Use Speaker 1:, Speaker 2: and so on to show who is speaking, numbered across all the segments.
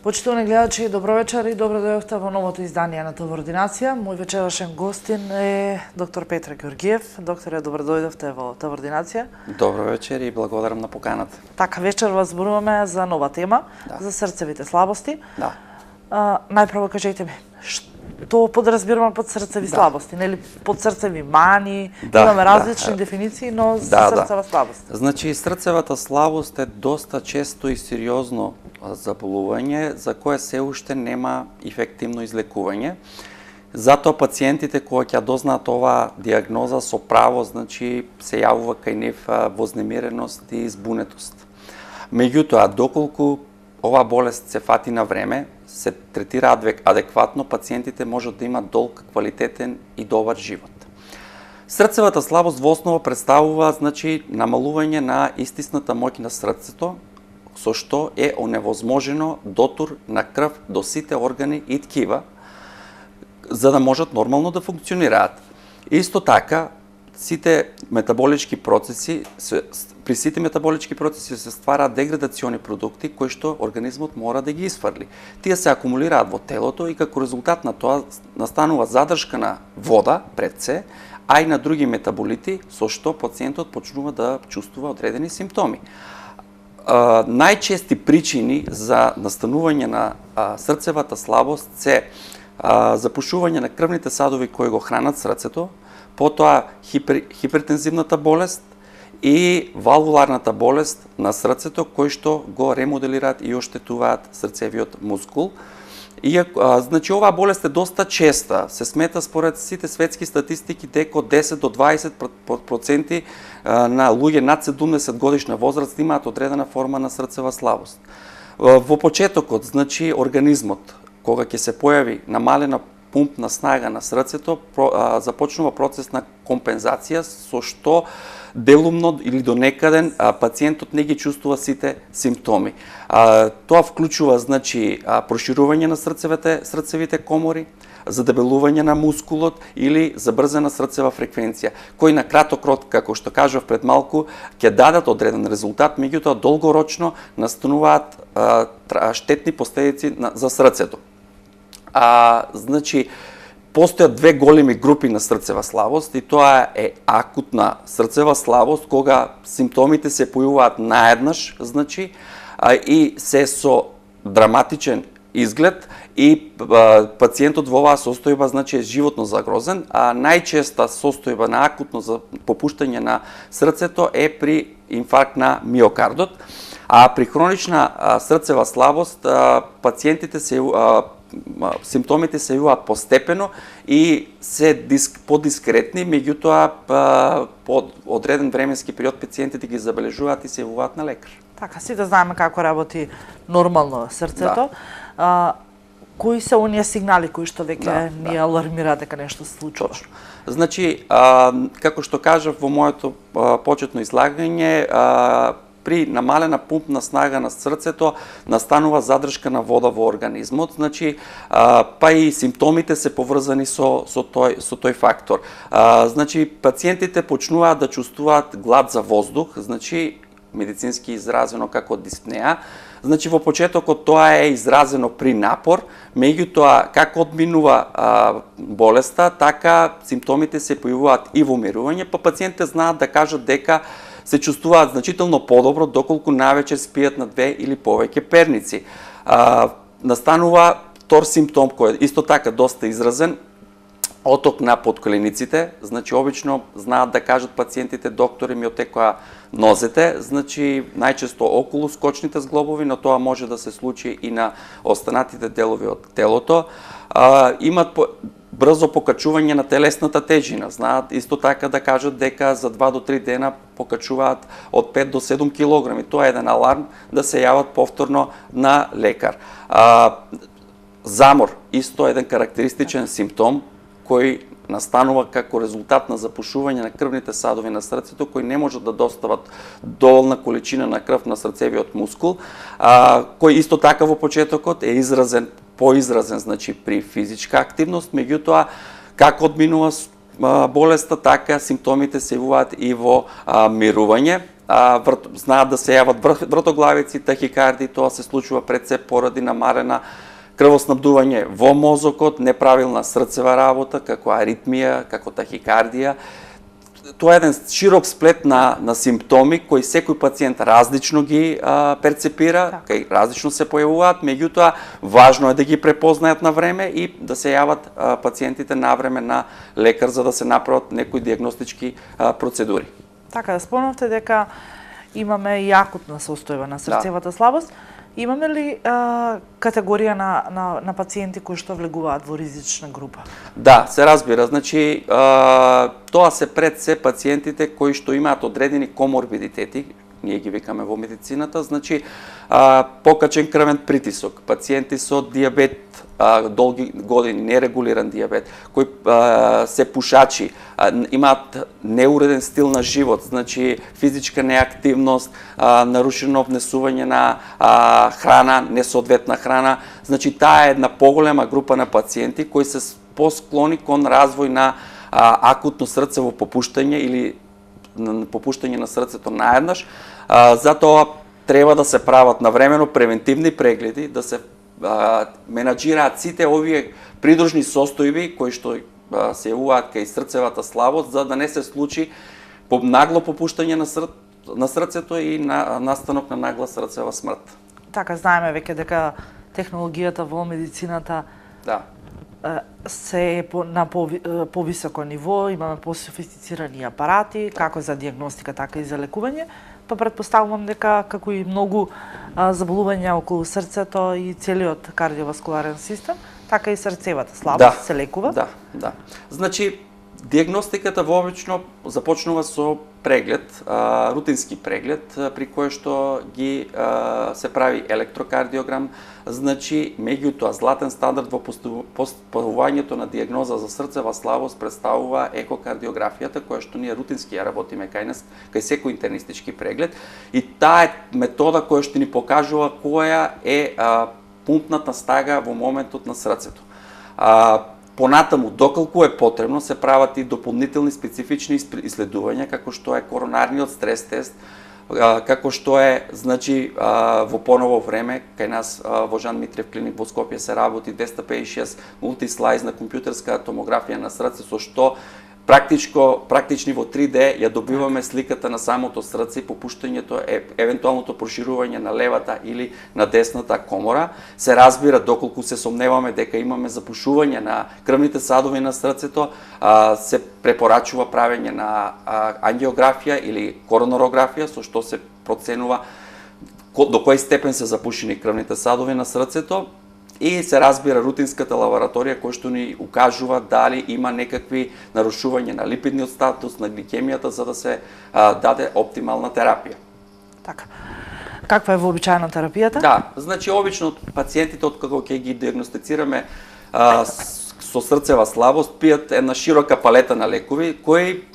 Speaker 1: Почитувани гледачи, добро вечер и добро дојдовте во новото издание на ТВ Ординација. Мој вечерашен гостин е доктор Петар Ѓоргиев. Докторе, добро дојдовте во ТВ Ординација.
Speaker 2: Добро вечер и благодарам на поканата.
Speaker 1: Така, вечер вас зборуваме за нова тема, за срцевите слабости.
Speaker 2: Да.
Speaker 1: Најпрво кажете ми, што подразбираме под срцеви слабости, нели под срцеви мани, имаме различни дефиниции, но за срцева слабост.
Speaker 2: Значи, срцевата слабост е доста често и сериозно заболување за кое се уште нема ефективно излекување. Затоа пациентите кои ќе дознаат оваа диагноза со право, значи се јавува кај нив вознемиреност и збунетост. Меѓутоа, доколку оваа болест се фати на време, се третира адекватно, пациентите можат да имат долг квалитетен и добар живот. Срцевата слабост во основа представува, значи, намалување на истисната моќ на срцето, со што е оневозможено дотур на крв до сите органи и ткива, за да можат нормално да функционираат. Исто така, при сите метаболички процеси се ствараат деградациони продукти кои што организмот мора да ги исфрли. Тие се акумулираат во телото и како резултат на тоа настанува задршка на вода пред се, а и на други метаболити, со што пациентот почнува да чувствува одредени симптоми. Најчести причини за настанување на срцевата слабост се запушување на крвните садови кои го хранат срцето, потоа хипертензивната болест и валвуларната болест на срцето, кои што го ремоделираат и оштетуваат срцевиот мускул. Значи, оваа болест е доста честа. Се смета според сите светски статистики дека од 10 до 20% на луѓе над 70 годишна возраст имаат одредена форма на срцева слабост. Во почетокот, значи, организмот, кога ќе се појави намалена пумпна снага на срцето, започнува процес на компензација, со што делумно или до некаден пациентот не ги чувствува сите симптоми. Тоа вклучува, значи, проширување на срцевите комори, задебелување на мускулот или забрзана срцева фреквенција, кои на краток рок, како што кажав пред малку, ќе дадат одреден резултат, меѓутоа долгорочно настануваат штетни последици за срцето. Значи, постојат две големи групи на срцева слабост и тоа е акутна срцева слабост, кога симптомите се појавуваат наеднаш, значи, и се со драматичен изглед и пациентот во оваа состојба, значи, е животно загрозен, а најчеста состојба на акутно попуштање на срцето е при инфаркт на миокардот, а при хронична срцева слабост пациентите симптомите се јавуваат постепено и се подискретни, меѓутоа по одреден временски период пациентите ги забележуваат и се јавуваат на лекар.
Speaker 1: Така, сите знаеме како работи нормално срцето. Кои се оние сигнали кои што веќе ни алармираат дека нешто се случува?
Speaker 2: Точно. Значи, како што кажав во моето почетно излагање, при намалена пумпна снага на срцето настанува задршка на вода во организмот, значи, па и симптомите се поврзани со тој фактор. Значи, пациентите почнуваат да чувствуваат глад за воздух, значи, медицински изразено како диспнеа. Значи, во почетокот тоа е изразено при напор, меѓутоа како одминува болеста, така симптомите се појавуваат и во умирување, па пациентите знаат да кажат дека се чувствуваат значително подобро доколку навечер спијат на 2 или повеќе перници. Настанува втор симптом кој е исто така доста изразен, оток на подколениците, значи обично знаат да кажат пациентите, доктори ми отекоа нозете, значи најчесто околу скочните зглобови, но тоа може да се случи и на останатите делови од телото. Имат брзо покачување на телесната тежина. Знаат исто така да кажат дека за 2 до 3 дена покачуваат од 5 до 7 килограми. Тоа е еден аларм да се јават повторно на лекар. Замор, исто еден карактеристичен симптом кој настанува како резултат на запушување на крвните садови на срцето, кои не можат да достават доволна количина на крв на срцевиот мускул, кој исто така во почетокот е поизразен, значи, при физичка активност, меѓутоа како одминува болеста, така симптомите се јавуваат и во мирување. знаат да се јават вртоглавици, тахикарди, тоа се случува пред се поради намалена крвоснабдување во мозокот, неправилна срцева работа, како аритмија, како тахикардија. Тоа е еден широк сплет на симптоми кои секој пациент различно ги перцепира, кај различно се појавуваат, меѓутоа важно е да ги препознаат на време и да се јават пациентите на време на лекар за да се направат некои диагностички процедури.
Speaker 1: Така, спомнавте дека имаме и акутна состојба на срцевата слабост. Имаме ли категорија на пациенти кои што влегуваат во ризична група?
Speaker 2: Да, се разбира. Значи, тоа се пред се пациентите кои што имаат одредени коморбидитети, ние ги викаме во медицината, значи покачен крвен притисок, пациенти со дијабет, долги години, нерегулиран дијабет, кои се пушачи, имаат неуреден стил на живот, значи физичка неактивност, нарушено внесување на храна, несоодветна храна, значи таа е една поголема група на пациенти кои се посклони кон развој на акутно срцево попуштање или попуштање на срцето наеднаш. Затоа треба да се прават навремено превентивни прегледи, да се менаџираат сите овие придружни состојби кои што се јавуваат кај срцевата слабост, за да не се случи нагло попуштање на срцето и настанок на нагла срцева смрт.
Speaker 1: Така, знаеме веќе дека технологијата во медицината се е на повисоко ниво, имаме пософистицирани апарати, како за диагностика, така и за лекување, па претпоставувам дека како и многу заболувања околу срцето и целиот кардиоваскуларен систем, така и срцевата слабост се лекува.
Speaker 2: Да. Значи, диагностиката вообично започнува со преглед, рутински преглед, при кој што се прави електрокардиограм, значи, меѓутоа, златен стандард во поставувањето на диагноза за срцева слабост представува екокардиографијата, која што ние рутински ја работиме кај нас, кај секој интернистички преглед, и таа е метода која што ни покажува која е пумпната стага во моментот на срцето. Понатаму, доколку е потребно, се прават и дополнителни специфични исследувања, како што е коронарниот стрес тест, како што е, значи, во поново време, кај нас во Жан Митрев клиник во Скопје се работи 256 мултислайзна компјутерска томографија на срце, со што практични во 3D ја добиваме сликата на самото срце и попуштањето, евентуалното проширување на левата или на десната комора. Се разбира, доколку се сомневаме дека имаме запушување на крвните садови на срцето, се препорачува правење на ангиографија или коронарографија, со што се проценува до кој степен се запушени крвните садови на срцето. И се разбира рутинската лабораторија која што ни укажува дали има некакви нарушувања на липидниот статус, на гликемијата, за да се даде оптимална терапија.
Speaker 1: Така. Каква е вообичаено терапијата?
Speaker 2: Да, значи обично пациентите откако ќе ги диагностицираме со срцева слабост пијат една широка палета на лекови кои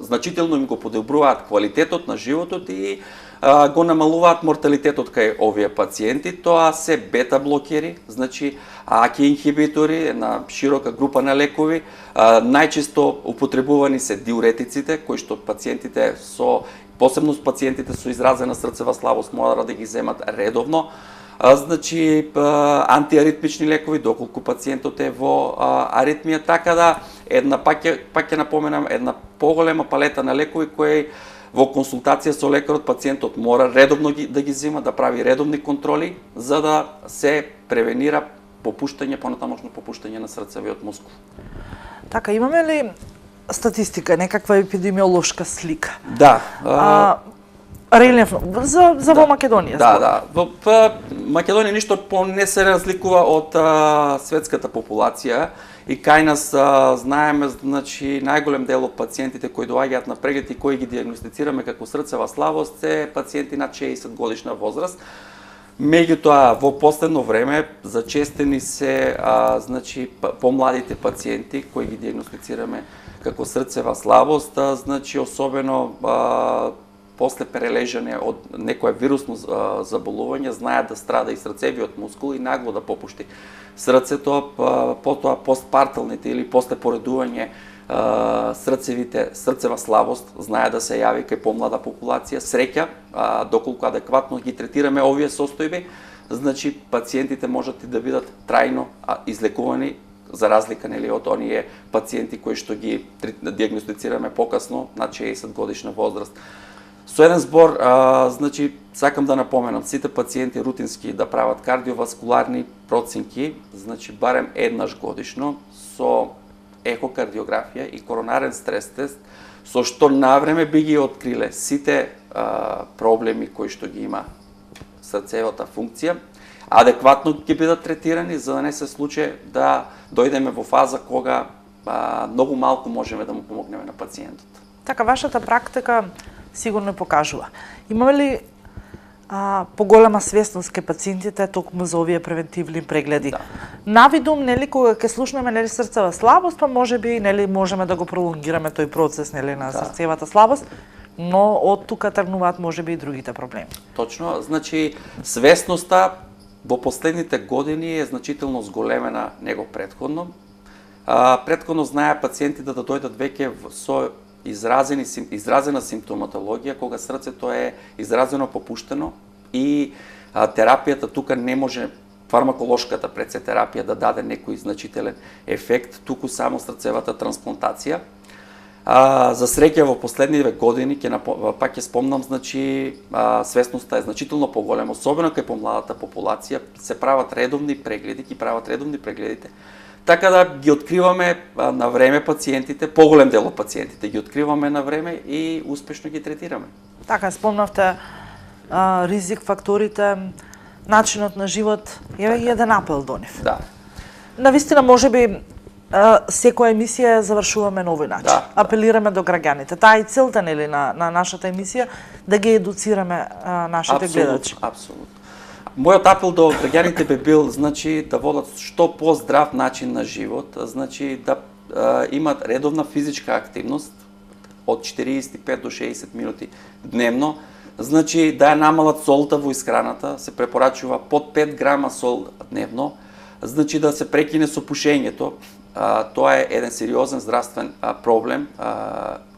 Speaker 2: значително им го подобруваат квалитетот на животот и го намалуваат морталитетот кај овие пациенти. Тоа се бета-блокери, значи АК инхибитори, една широка група на лекови. Најчесто употребувани се диуретиците, кои што пациентите посебно пациентите со изразена срцева слабост мора да ги земат редовно. Значи, антиаритмични лекови, доколку пациентот е во аритмија, така да, пак ќе напоменам, една поголема палета на лекови кои во консултација со лекарот пациентот мора редовно да ги зема, да прави редовни контроли, за да се превенира понатамошно попуштање на срцевиот мускул. Така,
Speaker 1: имаме ли статистика, некаква епидемиолошка слика?
Speaker 2: Да.
Speaker 1: Релефно, за во Македонија.
Speaker 2: Да. Во Македонија ништо не се разликува од светската популација. И кај нас знаеме, значи, најголем дел од пациентите кои доаѓаат на преглед и кои ги диагностицираме како срцева слабост се пациенти над 60 годишна возраст. Меѓутоа, во последно време зачестени се значи, помладите пациенти кои ги диагностицираме како срцева слабост, значи, особено после прележање од некое вирусно заболување, знаат да страда и срцевиот мускул и нагло да попушти срцето, потоа постпарталните или после поредување срцева слабост знае да се јави кај помлада популација, среќа, доколку адекватно ги третираме овие состојби, значи пациентите можат и да бидат трајно излекувани, за разлика од оние пациенти кои што ги диагностицираме покасно, на 60 годишна возраст. Со еден збор, значи, сакам да напоменам, сите пациенти рутински да прават кардиоваскуларни проценки, значи барем еднаш годишно, со ехокардиографија и коронарен стрес тест, со што навреме би ги откриле сите проблеми кои што ги има срцевата функција, адекватно ќе бидат третирани, за да не се случи да дојдеме во фаза кога многу малку можеме да му помогнеме на пациентот.
Speaker 1: Така, вашата практика сигурно покажува. Имаме ли поголема свесност кај пациентите токму за овие превентивни прегледи?
Speaker 2: Да.
Speaker 1: Навидум, нели, кога ќе слушнеме срцева слабост, па можеби можеме да го пролонгираме тој процес на срцевата слабост, но од тука тргнуваат можеби и другите проблеми.
Speaker 2: Точно, значи свесноста во последните години е значително зголемена него претходно. Претходно знае пациентите да дојдат веќе со изразена симптоматологија, кога срцето е изразено попуштено и терапијата тука не може, фармаколошката прецетерапија да даде некој значителен ефект, туку само срцевата трансплантација. За среќа во последниве години, пак ќе спомнам, значи свесноста е значително поголема, особено кај помладата популација, се прават редовни прегледи, ги прават редовни прегледите, така да ги откриваме на време пациентите, поголем дел од пациентите ги откриваме на време и успешно ги третираме.
Speaker 1: Така, спомнавте ризик факторите, начинот на живот, и еден апел до нив.
Speaker 2: Да.
Speaker 1: Навистина, можеби секоја емисија завршуваме на овој начин.
Speaker 2: Да.
Speaker 1: Апелираме до граѓаните. Таа е целта на нашата емисија, да ги едуцираме нашите гледачи.
Speaker 2: Апсолутно. Мојот апел до граѓаните би бил, значи, да водат што поздрав начин на живот, значи да имат редовна физичка активност од 45 до 60 минути дневно, значи да ја намалат солта во исхраната, се препорачува под 5 грама сол дневно, значи да се прекине со пушењето. Тоа е еден сериозен здравствен проблем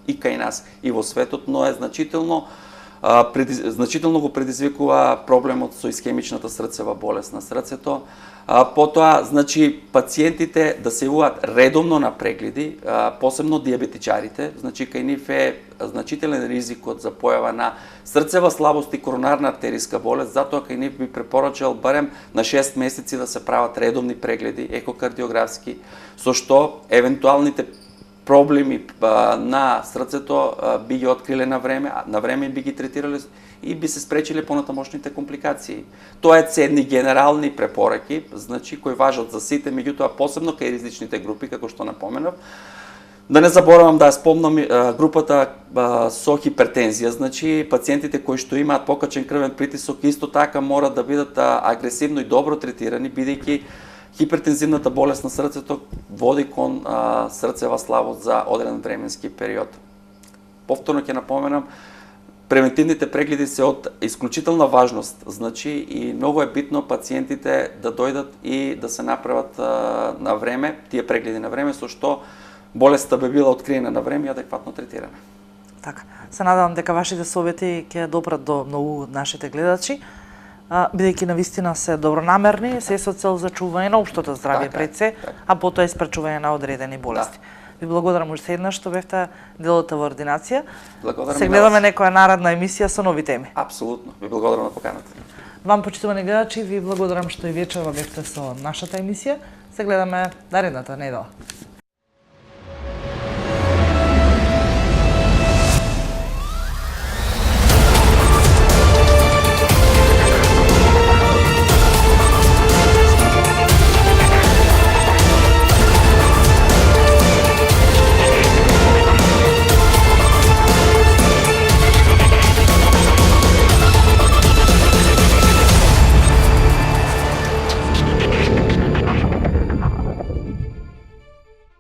Speaker 2: и кај нас и во светот, но е значително го предизвикува проблемот со исхемичната срцева болест на срцето. Потоа, значи, пациентите да се јавуваат редовно на прегледи, посебно диабетичарите, значи кај нив е значителен ризикот за појава на срцева слабост и коронарна артериска болест, затоа кај нив би препорачал барем на 6 месеци да се прават редовни прегледи, екокардиографски, со што евентуалните проблеми на срцето би ги откриле на време би ги третирале и би се спречиле понатамошните компликации. Тоа е ценни генерални препораки, значи кои важат за сите, меѓутоа посебно кај ризичните групи, како што напоменав. Да не заборавам да спомнам групата со хипертензија, значи пациентите кои што имаат покачен крвен притисок исто така мора да бидат агресивно и добро третирани, бидејќи хипертензивната болест на срцето води кон срцева слабост за одреден временски период. Повторно ќе напоменам, превентивните прегледи се од исклучителна важност, значи и многу е битно пациентите да дојдат и да се направат на време, тие прегледи на време, со што болеста би била откриена на време и адекватно третирана.
Speaker 1: Така, се надевам дека вашите совети ќе допрат до многу од нашите гледачи, бидејќи навистина се добронамерни, се со цел зачување на општото здравје пред се, а потоа и спречување на одредени болести. Ви благодарам уште еднаш што бевте делот во ординација. Се гледаме некоја наредна емисија со нови теми.
Speaker 2: Апсолутно. Ви благодарам на поканата.
Speaker 1: Вам, почитувани гледачи, ви благодарам што и вечерва бевте со нашата емисија. Се гледаме наредната недела.